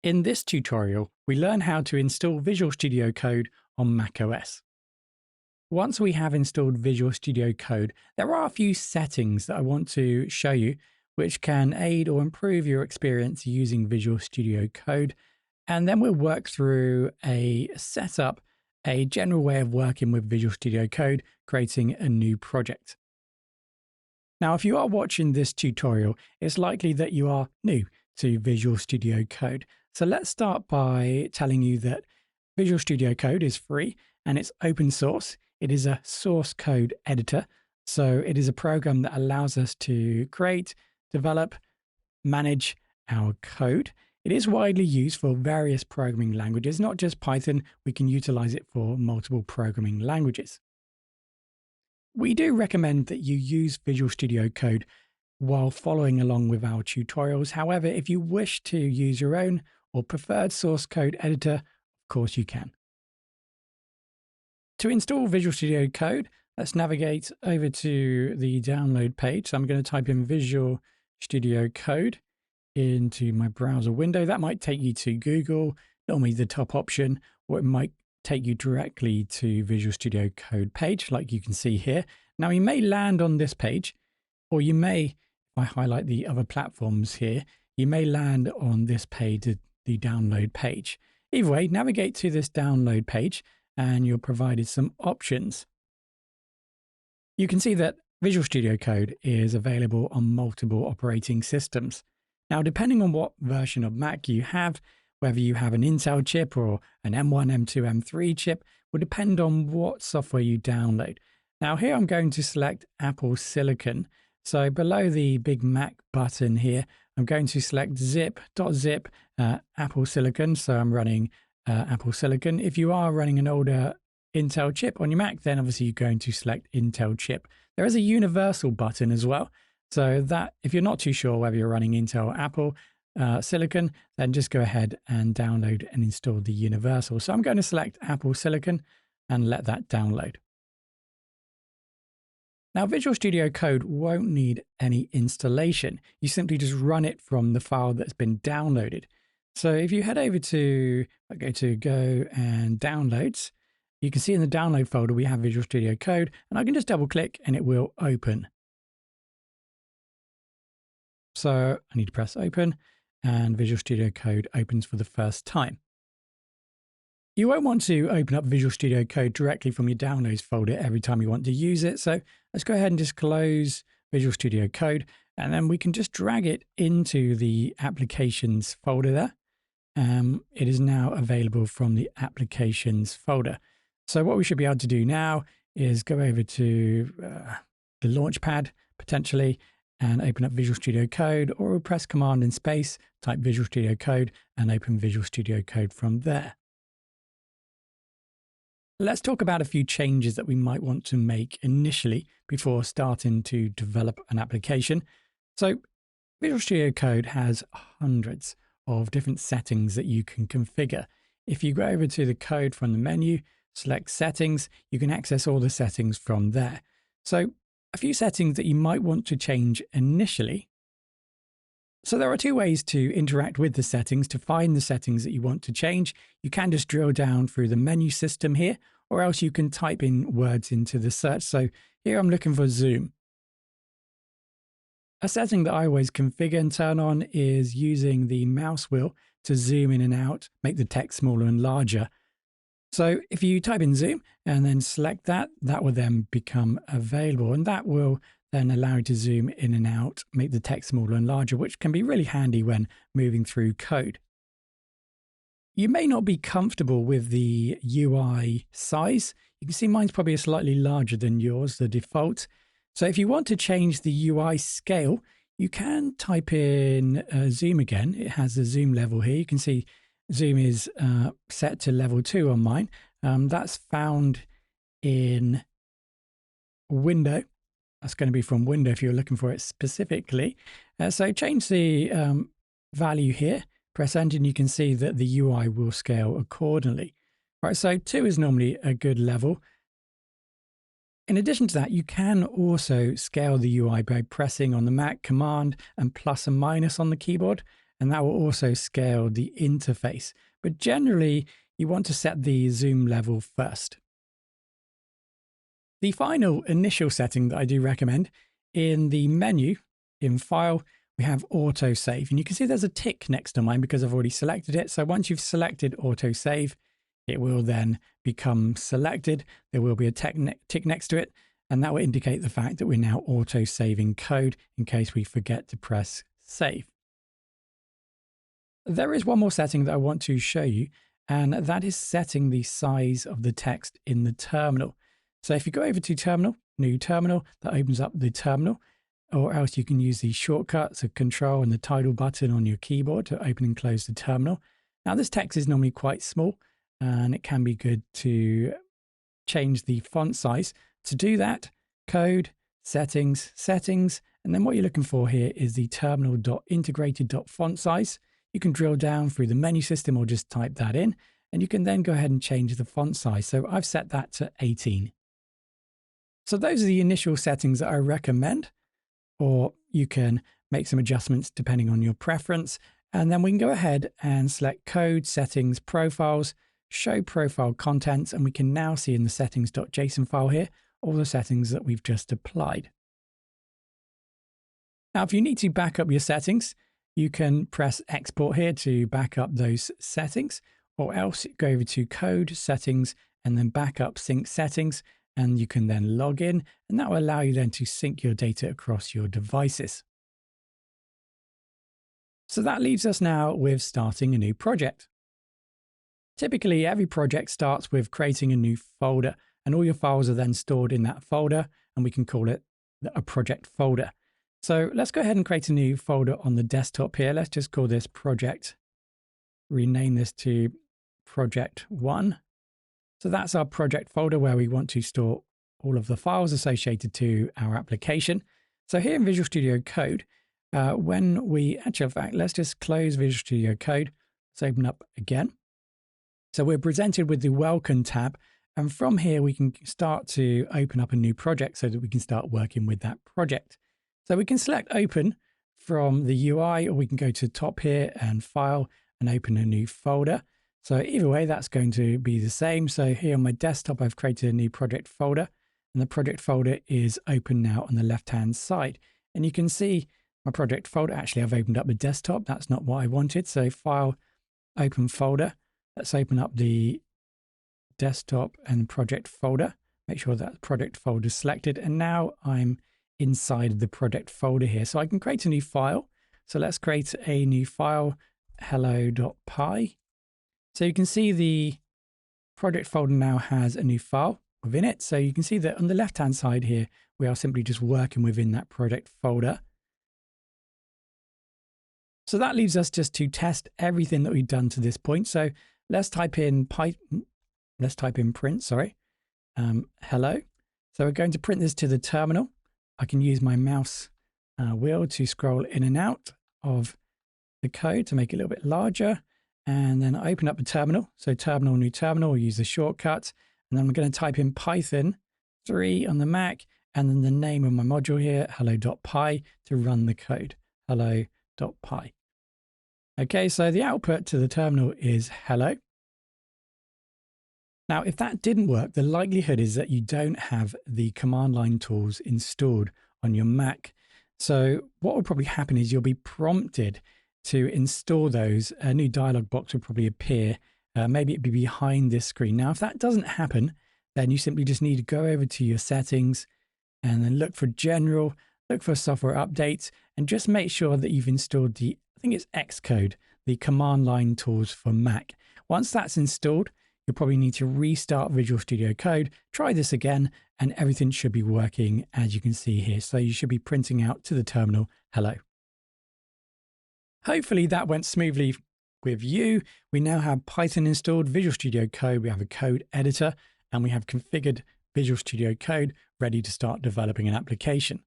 In this tutorial, we learn how to install Visual Studio Code on macOS. Once we have installed Visual Studio Code, there are a few settings that I want to show you which can aid or improve your experience using Visual Studio Code. And then we'll work through a setup, a general way of working with Visual Studio Code, creating a new project. Now, if you are watching this tutorial, it's likely that you are new to Visual Studio Code. So let's start by telling you that Visual Studio Code is free and it's open source. It is a source code editor. So it is a program that allows us to create, develop, manage our code. It is widely used for various programming languages, not just Python. We can utilize it for multiple programming languages. We do recommend that you use Visual Studio Code while following along with our tutorials. However, if you wish to use your own or preferred source code editor, of course you can. To install Visual Studio Code, let's navigate over to the download page. So I'm going to type in Visual Studio Code into my browser window. That might take you to Google, normally the top option, or it might take you directly to Visual Studio Code page, like you can see here. Now you may land on this page, or you may, if I highlight the other platforms here, you may land on this page, the download page. Either way, navigate to this download page and you're provided some options. You can see that Visual Studio Code is available on multiple operating systems. Now, depending on what version of Mac you have, whether you have an Intel chip or an M1, M2, M3 chip, will depend on what software you download. Now here I'm going to select Apple Silicon. So below the big Mac button here, I'm going to select zip.zip Apple Silicon. So I'm running Apple Silicon. If you are running an older Intel chip on your Mac, then obviously you're going to select Intel chip. There is a universal button as well. So that if you're not too sure whether you're running Intel or Apple Silicon, then just go ahead and download and install the universal. So I'm going to select Apple Silicon and let that download. Now, Visual Studio Code won't need any installation. You simply just run it from the file that's been downloaded. So if you head over to, go and downloads, you can see in the download folder, we have Visual Studio Code, and I can just double click and it will open. So I need to press open and Visual Studio Code opens for the first time. You won't want to open up Visual Studio Code directly from your downloads folder every time you want to use it. So let's go ahead and just close Visual Studio Code, and then we can just drag it into the applications folder there. It is now available from the applications folder. So what we should be able to do now is go over to the Launchpad potentially and open up Visual Studio Code, or we'll press Command and Space, type Visual Studio Code and open Visual Studio Code from there. Let's talk about a few changes that we might want to make initially before starting to develop an application. So Visual Studio Code has hundreds of different settings that you can configure. If you go over to the code from the menu, select settings, you can access all the settings from there. So a few settings that you might want to change initially. So there are two ways to interact with the settings. To find the settings that you want to change, you can just drill down through the menu system here, or else you can type in words into the search. So here I'm looking for zoom. A setting that I always configure and turn on is using the mouse wheel to zoom in and out, make the text smaller and larger. So if you type in zoom and then select that, that will then become available, and that will then allow you to zoom in and out, make the text smaller and larger, which can be really handy when moving through code. You may not be comfortable with the UI size. You can see mine's probably slightly larger than yours, the default. So if you want to change the UI scale, you can type in zoom again. It has the zoom level here. You can see zoom is set to level 2 on mine. That's found in window. That's going to be from window if you're looking for it specifically. So change the value here, press enter, and you can see that the UI will scale accordingly. Right, so 2 is normally a good level. In addition to that, you can also scale the UI by pressing on the Mac Command and plus and minus on the keyboard. and that will also scale the interface. But generally, you want to set the zoom level first. The final initial setting that I do recommend, in the menu, in File, we have Auto Save. And you can see there's a tick next to mine because I've already selected it. So once you've selected Auto Save, it will then become selected. There will be a tick next to it, and that will indicate the fact that we're now auto saving code in case we forget to press save. There is one more setting that I want to show you, and that is setting the size of the text in the terminal. So if you go over to Terminal, New Terminal, that opens up the terminal, or else you can use the shortcuts of Control and the title button on your keyboard to open and close the terminal. Now this text is normally quite small, and it can be good to change the font size. To do that, Code, Settings, Settings, and then what you're looking for here is the terminal.integrated.font size. You can drill down through the menu system or just type that in, and you can then go ahead and change the font size. So I've set that to 18. So those are the initial settings that I recommend, or you can make some adjustments depending on your preference. And then we can go ahead and select Code, Settings, Profiles, Show Profile Contents, and we can now see in the settings.json file here all the settings that we've just applied. Now, if you need to back up your settings, you can press Export here to back up those settings, or else go over to Code, Settings, and then Backup Sync Settings, and you can then log in, and that will allow you then to sync your data across your devices. So that leaves us now with starting a new project. Typically, every project starts with creating a new folder, and all your files are then stored in that folder, and we can call it a project folder. So let's go ahead and create a new folder on the desktop here. Let's just call this project, rename this to project 1. So that's our project folder where we want to store all of the files associated to our application. So here in Visual Studio Code, in fact, let's just close Visual Studio Code. Let's open up again. So we're presented with the Welcome tab, and from here we can start to open up a new project so that we can start working with that project. So we can select Open from the UI, or we can go to the top here and File and open a new folder. So either way, that's going to be the same. So here on my desktop, I've created a new project folder, and the project folder is open now on the left-hand side. And you can see my project folder. Actually, I've opened up the desktop. That's not what I wanted. So File, Open Folder. Let's open up the desktop and project folder. Make sure that project folder is selected. And now I'm inside the project folder here. So I can create a new file. So let's create a new file, hello.py. So you can see the project folder now has a new file within it. So you can see that on the left-hand side here, we are simply just working within that project folder. So that leaves us just to test everything that we've done to this point. So let's type in print, hello. So we're going to print this to the terminal. I can use my mouse wheel to scroll in and out of the code to make it a little bit larger. And then I open up the terminal. So terminal, new terminal, we'll use the shortcut. And then I'm going to type in Python 3 on the Mac, and then the name of my module here, hello.py, to run the code, hello.py. Okay, so the output to the terminal is hello. Now, if that didn't work, the likelihood is that you don't have the command line tools installed on your Mac. So what will probably happen is you'll be prompted to install those. A new dialog box will probably appear. Maybe it'd be behind this screen. Now, if that doesn't happen, then you simply just need to go over to your settings and then look for general, look for software updates, and just make sure that you've installed the, I think it's Xcode, the command line tools for Mac. Once that's installed, you'll probably need to restart Visual Studio Code, try this again, and everything should be working as you can see here. So you should be printing out to the terminal, hello. Hopefully that went smoothly with you. We now have Python installed, Visual Studio Code, we have a code editor, and we have configured Visual Studio Code ready to start developing an application.